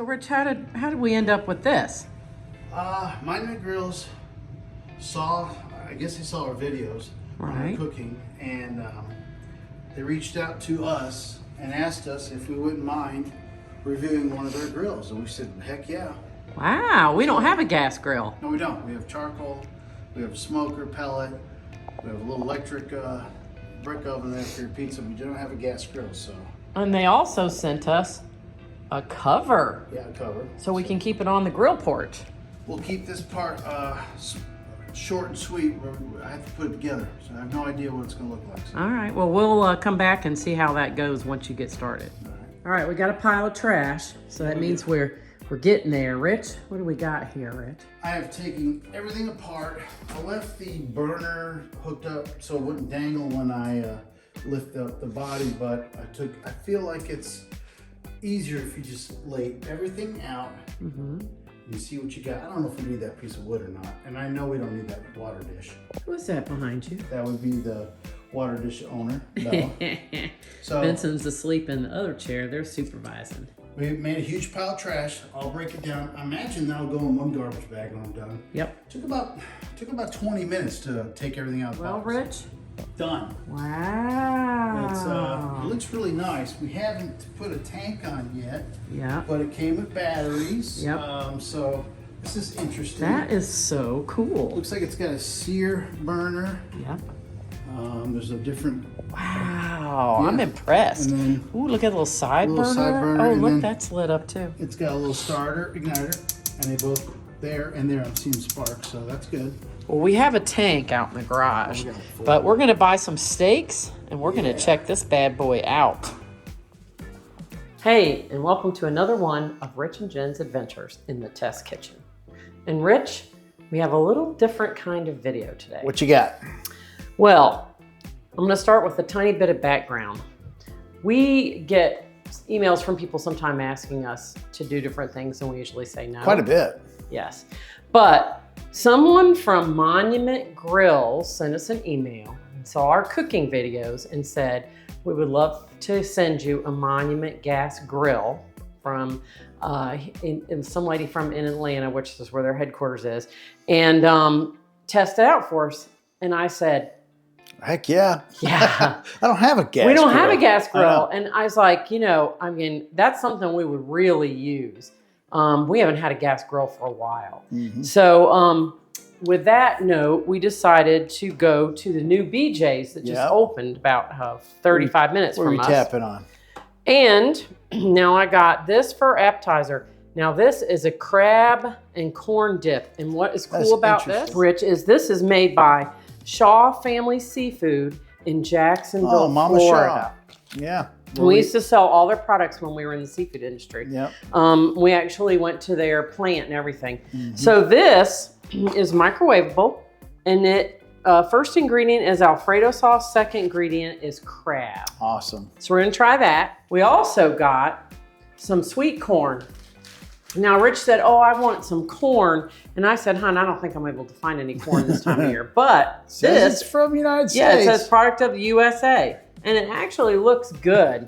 Rich, how did we end up with this? My new grills I guess they saw our videos on our Right. cooking, and they reached out to us and asked us if we wouldn't mind reviewing one of their grills, and we said, heck yeah. Wow, we don't have a gas grill. No, we don't. We have charcoal, we have a smoker, pellet, we have a little electric brick oven there for your pizza. We don't have a gas grill, so And they also sent us a cover yeah, cover. so we can keep it on the grill porch. We'll keep this part short and sweet. I have to put it together, so I have no idea what it's going to look like. So. All right, well, we'll come back and see how that goes once you get started. All right, we got a pile of trash, so that means we're getting there. Rich, what do we got here, Rich? I have taken everything apart. I left the burner hooked up so it wouldn't dangle when I lift up the body, but I feel like it's easier if you just lay everything out and see what you got. I don't know if we need that piece of wood or not, and I know we don't need that water dish. What's that behind you? That would be the water dish owner, Bella. So Benson's asleep in the other chair. They're supervising. we made a huge pile of trash. I'll break it down. I imagine that'll go in one garbage bag when I'm done. Yep. Took about 20 minutes to take everything out of the Well, box. Rich. Done. Wow. It looks really nice. We haven't put a tank on yet, Yeah. but it came with batteries. Yep. So this is interesting. That is so cool. Looks like it's got a sear burner. Yep. There's a different Wow, Yeah. I'm impressed. And then Ooh, look at the little side Little burner. side burner, Oh, and look, then- that's lit up too. it's got a little starter igniter, and they both there and there. I'm seeing sparks, so that's good. Well, we have a tank out in the garage, Oh, we got it full. but we're gonna buy some steaks and we're gonna Yeah. check this bad boy out. Hey, and welcome to another one of Rich and Jen's adventures in the test kitchen. And Rich, we have a little different kind of video today. What you got? Well, I'm going to start with a tiny bit of background. We get emails from people sometime asking us to do different things, and we usually say no. Quite a bit. Yes. But someone from Monument Grills sent us an email and saw our cooking videos and said, we would love to send you a Monument gas grill from some lady from in Atlanta, which is where their headquarters is, and test it out for us. And I said, Heck yeah. yeah. I don't have a gas We don't have a grill. gas I know. grill. And I was like, that's something we would really use. We haven't had a gas grill for a while. Mhm. So with that note, we decided to go to the new BJ's that just Yep. opened about 35 minutes What are from we us. tapping on? And now I got this for appetizer. Now this is a crab and corn dip. And what is cool That's about this, interesting. Rich, is this is made by Shaw Family Seafood in Jacksonville, Oh, Mama Florida. Shaw. Yeah. We used to sell all their products when we were in the seafood industry. Yep. We actually went to their plant and everything. Mm-hmm. So this is microwavable, and it first ingredient is Alfredo sauce. Second ingredient is crab. Awesome. So we're gonna try that. We also got some sweet corn. Now Rich said, "Oh, I want some corn," and I said, "Hon, I don't think I'm able to find any corn this time of year." But Says this, it's from United yeah, States. it says product of the USA, and it actually looks good.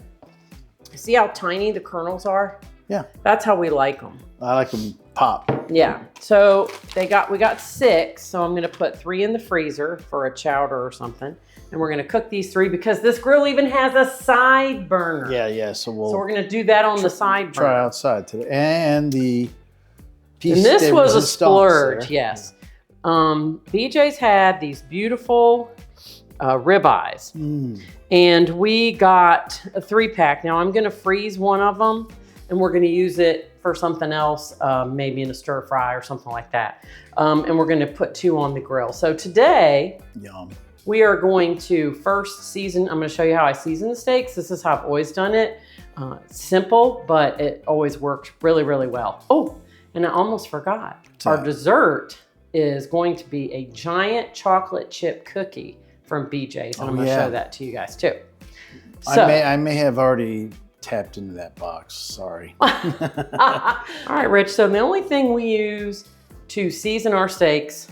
See how tiny the kernels are? Yeah. That's how we like them. I like them pop. Yeah. So we got 6. So I'm gonna put 3 in the freezer for a chowder or something, and we're gonna cook these 3 because this grill even has a side burner. Yeah. So we'll So we're gonna do that on the side try burner. outside today. And the piece And this de was a resistance splurge, there. yes. BJ's had these beautiful ribeyes. Mm. And we got a 3-pack. Now I'm gonna freeze one of them and we're gonna use it for something else, maybe in a stir fry or something like that. And we're gonna put 2 on the grill. So today Yum. we are going to first season, I'm gonna show you how I season the steaks. This is how I've always done it. It's simple, but it always worked really, really well. Oh, and I almost forgot. Our that? dessert is going to be a giant chocolate chip cookie from BJ's. And I'm gonna yeah. show that to you guys too. So, I may have already tapped into that box. Sorry. all right, Rich. So the only thing we use to season our steaks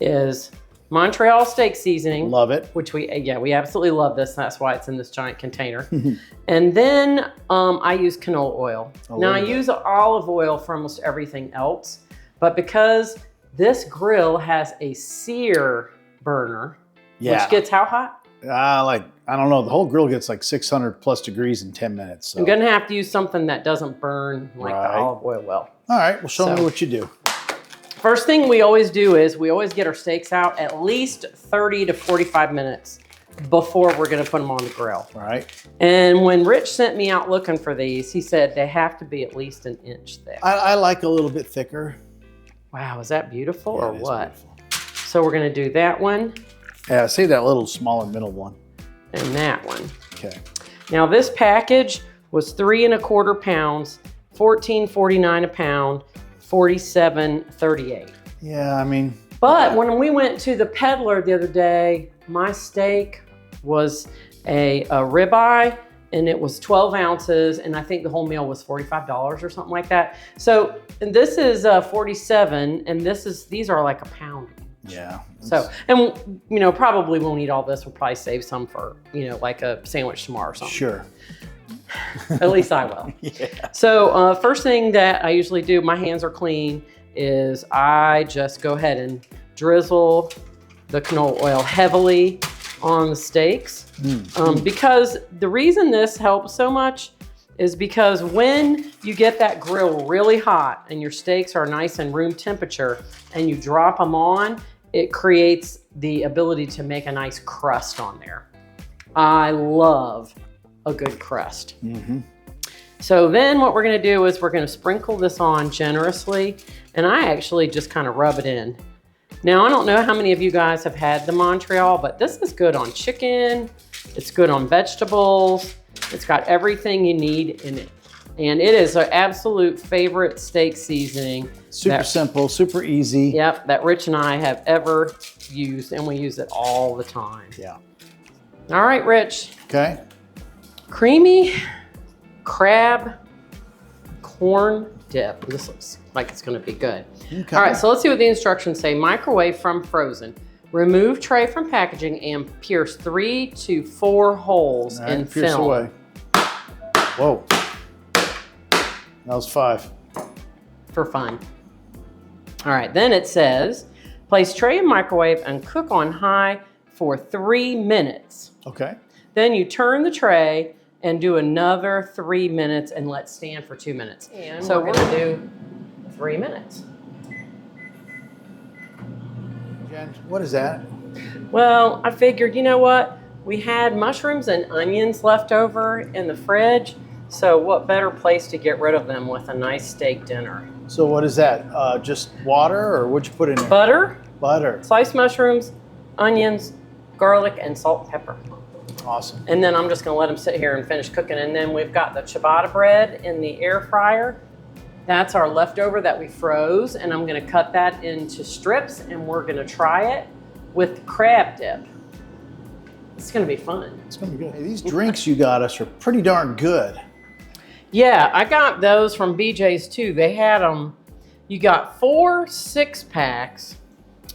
is Montreal steak seasoning. Love it. Which we absolutely love this. That's why it's in this giant container. And then I use canola oil. Now I use olive oil for almost everything else, but because this grill has a sear burner, which gets how hot? I don't know. The whole grill gets like 600 plus degrees in 10 minutes. So. I'm gonna have to use something that doesn't burn like the olive oil will. All right, well, show me what you do. First thing we always do is we always get our steaks out at least 30 to 45 minutes before we're gonna put them on the grill. All right. And when Rich sent me out looking for these, he said they have to be at least an inch thick. I like a little bit thicker. Wow, is that beautiful or what? Beautiful. So we're gonna do that one. Yeah, say that little smaller middle one. And that one. Okay. Now this package was 3 1/4 pounds, $14.49 a pound, $47.38. Yeah, I mean. But when we went to the peddler the other day, my steak was a ribeye, and it was 12 ounces, and I think the whole meal was $45 or something like that. So and this is 47, and these are like a pound. Yeah. So, and you know, probably won't eat all this. We'll probably save some for, you know, like a sandwich tomorrow or something. Sure. At least I will. Yeah. So first thing that I usually do, my hands are clean, is I just go ahead and drizzle the canola oil heavily on the steaks. Because the reason this helps so much is because when you get that grill really hot and your steaks are nice and room temperature and you drop them on, it creates the ability to make a nice crust on there. I love a good crust. So then what we're gonna do is we're gonna sprinkle this on generously, and I actually just kind of rub it in. Now, I don't know how many of you guys have had the Montreal, but this is good on chicken, it's good on vegetables, it's got everything you need in it. And it is an absolute favorite steak seasoning. Super simple, super easy. Yep, that Rich and I have ever used, and we use it all the time. Yeah. All right, Rich. Okay. Creamy crab corn dip. This looks like it's gonna be good. Okay. All right, so let's see what the instructions say. Microwave from frozen. Remove tray from packaging and pierce 3 to 4 holes in pierce film. away. Whoa. That was 5. For fun. All right, then it says, place tray in microwave and cook on high for 3 minutes. Okay. Then you turn the tray and do another 3 minutes and let stand for 2 minutes. And so we're gonna do 3 minutes. Jen, what is that? Well, I figured, you know what? We had mushrooms and onions left over in the fridge, so what better place to get rid of them with a nice steak dinner? So what is that? Just water, or what'd you put in there? Butter, Butter. sliced mushrooms, onions, garlic, and salt and pepper. Awesome. And then I'm just gonna let them sit here and finish cooking. And then we've got the ciabatta bread in the air fryer. That's our leftover that we froze, and I'm gonna cut that into strips, and we're gonna try it with crab dip. It's gonna be fun. It's gonna be good. Hey, these drinks you got us are pretty darn good. Yeah, I got those from BJ's too. They had them, you got 4 6-packs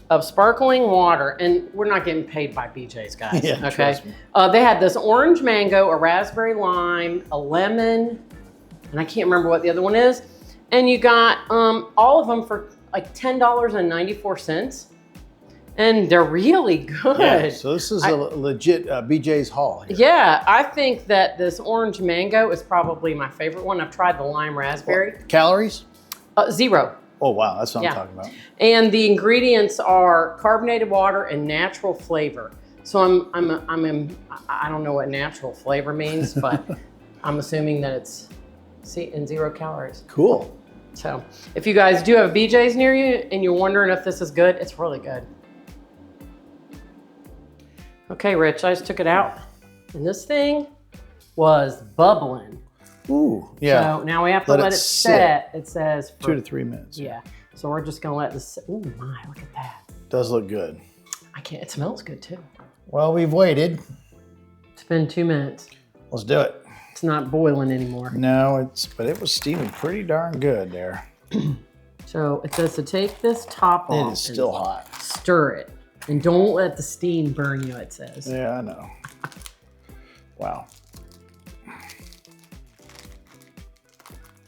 of sparkling water, and we're not getting paid by BJ's, guys, Yeah, okay? trust me. They had this orange mango, a raspberry lime, a lemon, and I can't remember what the other one is. And you got all of them for like $10.94. And they're really good. Yeah, so this is a legit BJ's haul here. Yeah, I think that this orange mango is probably my favorite one. I've tried the lime raspberry. Calories? 0. Oh wow, that's what I'm talking about. And the ingredients are carbonated water and natural flavor. So I don't know what natural flavor means, but I'm assuming that it's in 0 calories. Cool. So if you guys do have BJ's near you and you're wondering if this is good, it's really good. Okay, Rich, I just took it out, and this thing was bubbling. Ooh, yeah. So now we have to let it set. It says 2 to 3 minutes. Yeah. So we're just gonna let this sit. Ooh my, look at that. Does look good. I can't, it smells good too. Well, we've waited. It's been 2 minutes. Let's do it. It's not boiling anymore. No, but it was steaming pretty darn good there. So it says to take this top off. It is still hot. Stir it. And don't let the steam burn you, it says. Yeah, I know. Wow.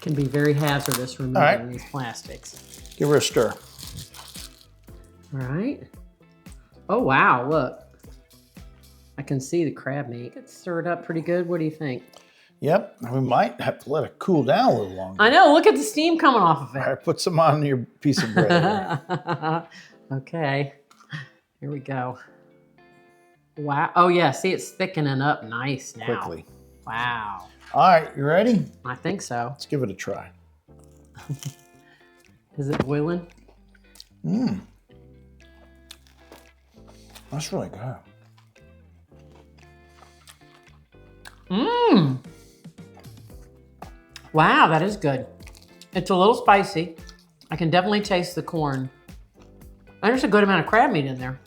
Can be very hazardous removing these plastics. Give her a stir. All right. Oh, wow, look. I can see the crab meat. It's stirred up pretty good. What do you think? Yep, we might have to let it cool down a little longer. I know, look at the steam coming off of All it. right, put some on your piece of bread. Okay, here we go. Wow, oh yeah, see it's thickening up nice now. Quickly. Wow. All right, you ready? I think so. Let's give it a try. Is it boiling? Mmm. That's really good. Mmm. Wow, that is good. It's a little spicy. I can definitely taste the corn. And there's a good amount of crab meat in there.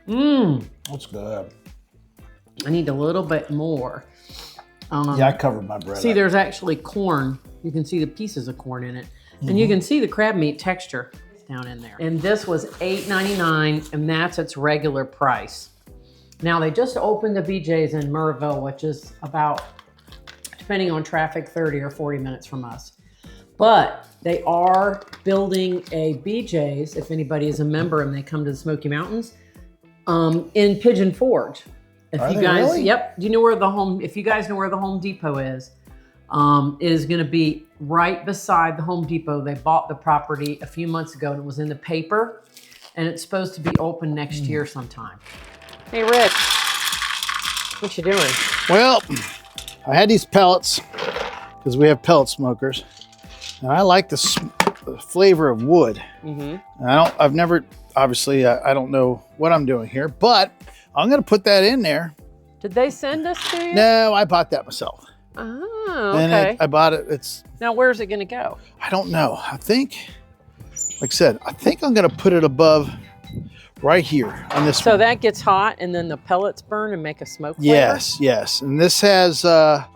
Mmm. That's good. I need a little bit more. Yeah, I covered my bread. See, up. there's actually corn. You can see the pieces of corn in it. And you can see the crab meat texture down in there. And this was $8.99, and that's its regular price. Now, they just opened the BJ's in Murrayville, which is about, depending on traffic, 30 or 40 minutes from us. But they are building a BJ's, if anybody is a member and they come to the Smoky Mountains, in Pigeon Forge. If Are you they guys, really? yep, do you know where the home, if you guys know where the Home Depot is, it is gonna be right beside the Home Depot. They bought the property a few months ago and it was in the paper and it's supposed to be open next year sometime. Hey, Rich, what you doing? Well, I had these pellets because we have pellet smokers, and I like the flavor of wood. Mm-hmm. And I've never, obviously, I don't know what I'm doing here, but I'm gonna put that in there. Did they send us to you? No, I bought that myself. Oh, And okay. I bought it. It's, Now, where's it gonna go? I don't know. I think, like I said, I think I'm gonna put it above right here on this So one. that gets hot and then the pellets burn and make a smoke flavor? Yes, yes. And this has a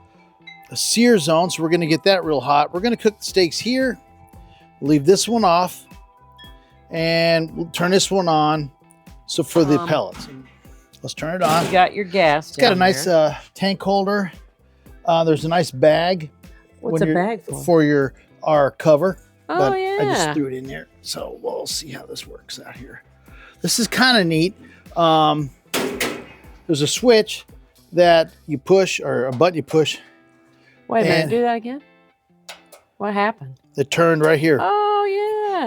sear zone, so we're gonna get that real hot. We're gonna cook the steaks here, leave this one off, and we'll turn this one on. So for the pellets, let's turn it on. You got your gas. It's got a nice tank holder. There's a nice bag. What's when a you're- bag for? For our cover. Oh, But yeah. I just threw it in there. So we'll see how this works out here. This is kind of neat. There's a switch that you push, or a button you push, Wait a minute, and- do that again? What happened? that turned right here. Oh,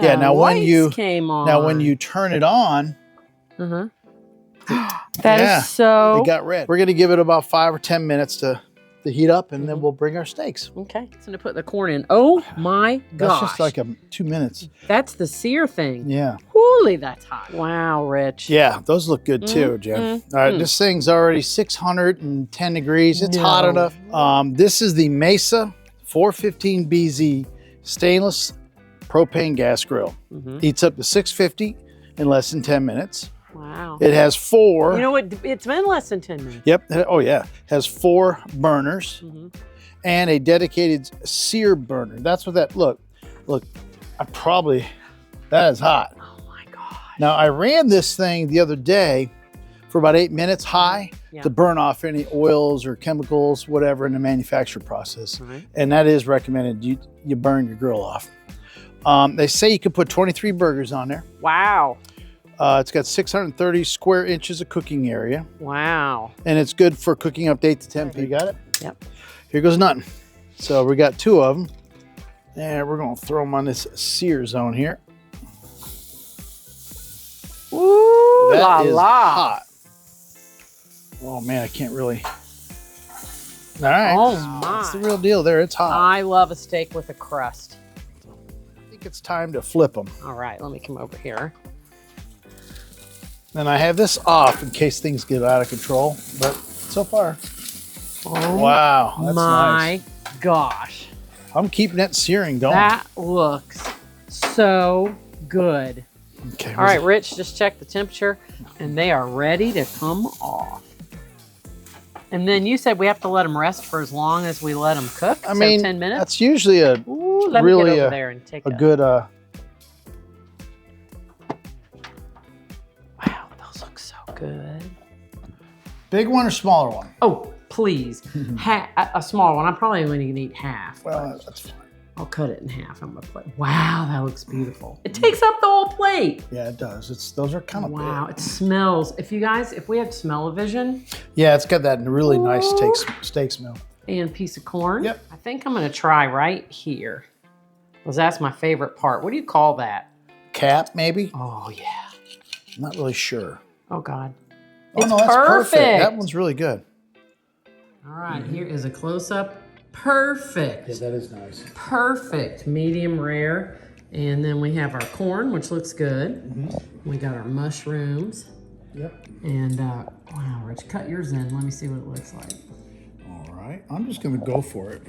yeah. Yeah, now when Lights you- came on. Now when you turn it on, Uh-huh. That is Yeah, so... it got red. We're gonna give it about 5 or 10 minutes to heat up, and then we'll bring our steaks. Okay, it's gonna put the corn in. Oh my gosh. That's just like 2 minutes. That's the sear thing. Yeah. Holy, that's hot. Wow, Rich. Yeah, those look good too, Jim. All right, this thing's already 610 degrees. It's hot No. enough. This is the Mesa 415BZ stainless propane gas grill. Heats up to 650 in less than 10 minutes. Wow. It has 4. You know what? It's been less than 10 minutes. Yep. Oh yeah. Has 4 burners and a dedicated sear burner. That's what that look. That is hot. Oh my gosh. Now I ran this thing the other day for about 8 minutes high Yeah. to burn off any oils or chemicals, whatever, in the manufacture process. Right. And that is recommended. You burn your grill off. They say you can put 23 burgers on there. Wow. It's got 630 square inches of cooking area, Wow. and it's good for cooking up to 8 to 10 people. You got it? Yep. Here goes nothing. So we got 2 of them, and we're gonna throw them on this sear zone here. Ooh, That la is la. hot. Oh man, I can't really. All right. Oh That's the my. real deal there. It's hot. I love a steak with a crust. I think it's time to flip them. All right, let me come over here. And I have this off in case things get out of control, but so far, Oh wow, that's my nice. gosh. I'm keeping that searing going. That looks so good. Okay. All right, Rich, just check the temperature and they are ready to come off. And then you said we have to let them rest for as long as we let them cook. I so mean, 10 minutes. that's usually a Ooh, let me really get over there and take a that. good. good. Big one or smaller one? Oh, please. A small one. I'm probably only going to eat half. Well, that's fine. I'll cut it in half on my plate. Wow, that looks beautiful. It takes up the whole plate. Yeah, it does. Those are kind of Wow, big. it smells. If we had smell-o-vision Yeah, it's got that really nice steak smell. and a piece of corn. Yep. I think I'm going to try right here. Because that's my favorite part. What do you call that? Cap, maybe? Oh, yeah. I'm not really sure. Oh, God. Oh, It's no, that's perfect. That one's really good. All right, here is a close-up. Perfect. that is nice. Perfect. Medium rare. And then we have our corn, which looks good. We got our mushrooms. Yep. And, wow, Rich, cut yours in. Let me see what it looks like. All right. I'm just going to go for it.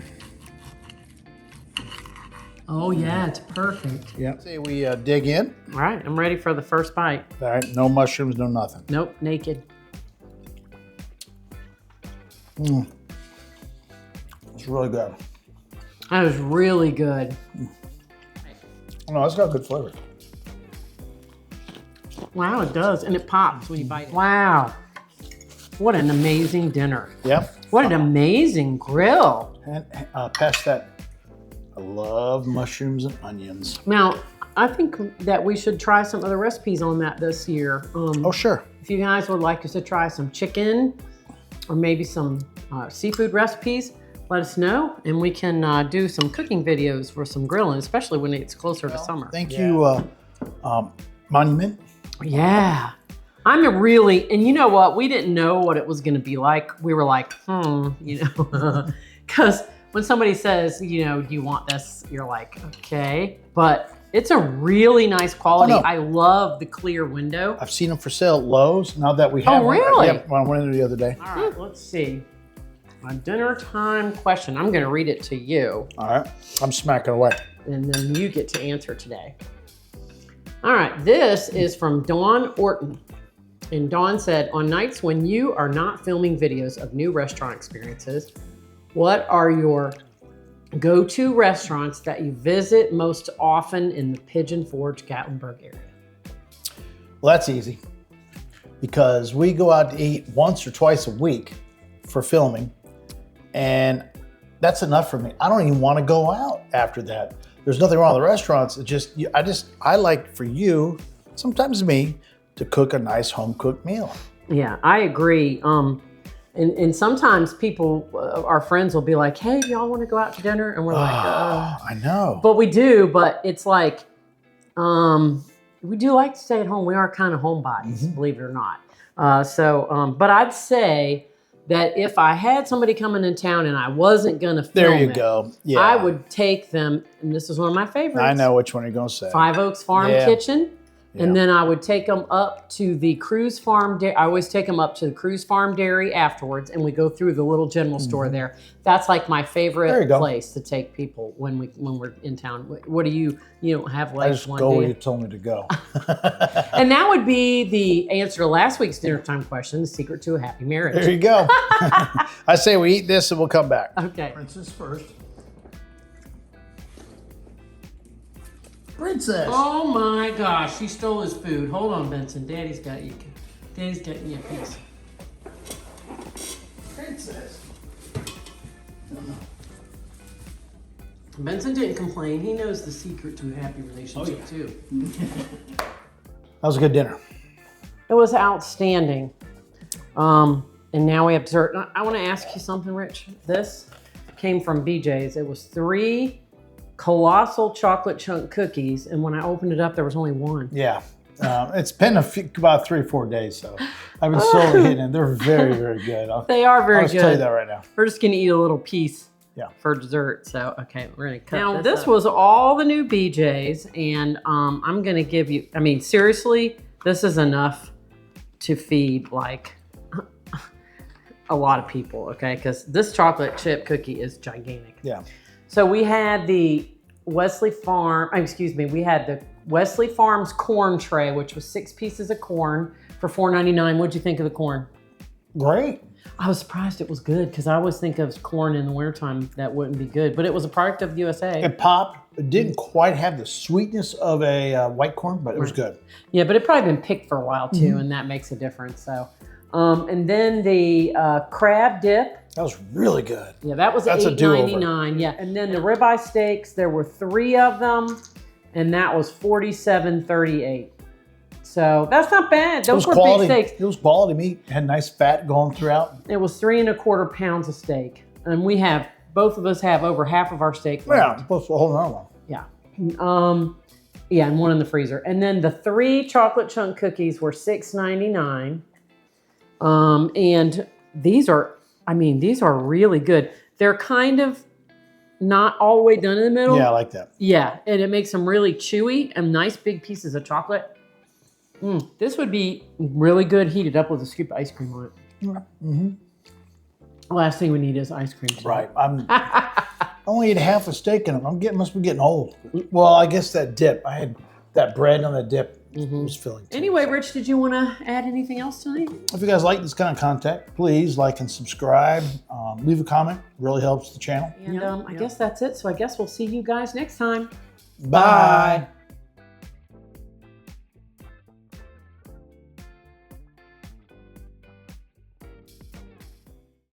Oh, yeah, it's perfect. Yep. Say we dig in. All right, I'm ready for the first bite. All right. No mushrooms, no nothing. Nope, naked. It's really good. That was really good. No, it's got good flavor. Wow, it does. And it pops when you bite it. Wow. What an amazing dinner. Yep. What an amazing grill. And past that, I love mushrooms and onions. Now, I think that we should try some other recipes on that this year. Oh, sure. If you guys would like us to try some chicken or maybe some seafood recipes, let us know, and we can do some cooking videos for some grilling, especially when it's closer to summer. Thank you, Monument. Yeah. And you know what? We didn't know what it was going to be like. We were like, because when somebody says, do you want this? You're like, okay. But it's a really nice quality. Oh, no. I love the clear window. I've seen them for sale at Lowe's. Now that we have one. Really? Yep, when I went in there the other day. All right, let's see. A dinner time question. I'm going to read it to you, All right. I'm smacking away. and then you get to answer today. All right, this is from Dawn Orton. And Dawn said, on nights when you are not filming videos of new restaurant experiences, what are your go-to restaurants that you visit most often in the Pigeon Forge, Gatlinburg area? Well, that's easy because we go out to eat once or twice a week for filming, and that's enough for me. I don't even want to go out after that. There's nothing wrong with the restaurants. It's just, I like for you, sometimes me, to cook a nice home cooked meal. Yeah, I agree. And sometimes people, our friends will be like, hey, do y'all want to go out to dinner? And we're like, I know. But we do, but it's like, we do like to stay at home. We are kind of homebodies, believe it or not. But I'd say that if I had somebody coming in town and I wasn't going to film There you it, go. Yeah. I would take them, and this is one of my favorites. I know which one you're going to say. Five Oaks Farm Yeah. Kitchen. And Yeah. then I would take them up to the Cruise Farm. I always take them up to the Cruise Farm Dairy afterwards, and we go through the little general store there. That's like my There you favorite go. place to take people when we're in town. What do you don't have I legs just one go do where you? you told me to go. And that would be the answer to last week's dinner time question: the secret to a happy There marriage. you go. I say we eat this and we'll come back. Okay. Princess first. Princess. Oh my gosh, she stole his food. Hold on, Benson. Daddy's got you. Daddy's got you a piece. Princess. Benson didn't complain. He knows the secret to a happy relationship too. That was a good dinner. It was outstanding. And now we have dessert. I want to ask you something, Rich. This came from BJ's. It was 3 colossal chocolate chunk cookies, and when I opened it up, there was only one. Yeah. It's been about 3 or 4 days, so I've been slowly hitting it. They're very, very good. They are very I'll good. tell you that right now. We're just gonna eat a little piece Yeah. for dessert. So, okay, we're gonna cut now, this was all the new BJ's, and I'm gonna give you, I mean, seriously, this is enough to feed like a lot of people, okay? Because this chocolate chip cookie is gigantic. Yeah. So we had the Wesley Farms corn tray, which was 6 pieces of corn for $4.99. What'd you think of the corn? Great. I was surprised it was good because I always think of corn in the wintertime that wouldn't be good, but it was a product of the USA. It popped. It didn't quite have the sweetness of a white corn, but it was good. Yeah, but it probably been picked for a while too, and that makes a difference. So, and then the crab dip. That was really good. Yeah, that was That's a do-over. $8.99. Yeah, and then the ribeye steaks. There were 3 of them, and that was $47.38. So that's not bad. Those were quality, big steaks. It was quality meat. It had nice fat going throughout. It was 3 1/4 pounds of steak, and we have both of us have over half of our steak left. Yeah, supposed to hold another one. Yeah. Yeah, and one in the freezer. And then the 3 chocolate chunk cookies were $6.99. And these are really good. They're kind of not all the way done in the middle. Yeah, I like that. Yeah, and it makes them really chewy and nice big pieces of chocolate. This would be really good heated up with a scoop of ice cream on it. Mm-hmm. Last thing we need is ice cream. Right. I only ate half a steak in them. Must be getting old. Well, I guess that dip. I had that bread on the dip. Was filling too. Anyway, Rich, did you want to add anything else tonight? If you guys like this kind of content, please like and subscribe. Leave a comment. Really helps the channel. And I guess that's it. So I guess we'll see you guys next time. Bye.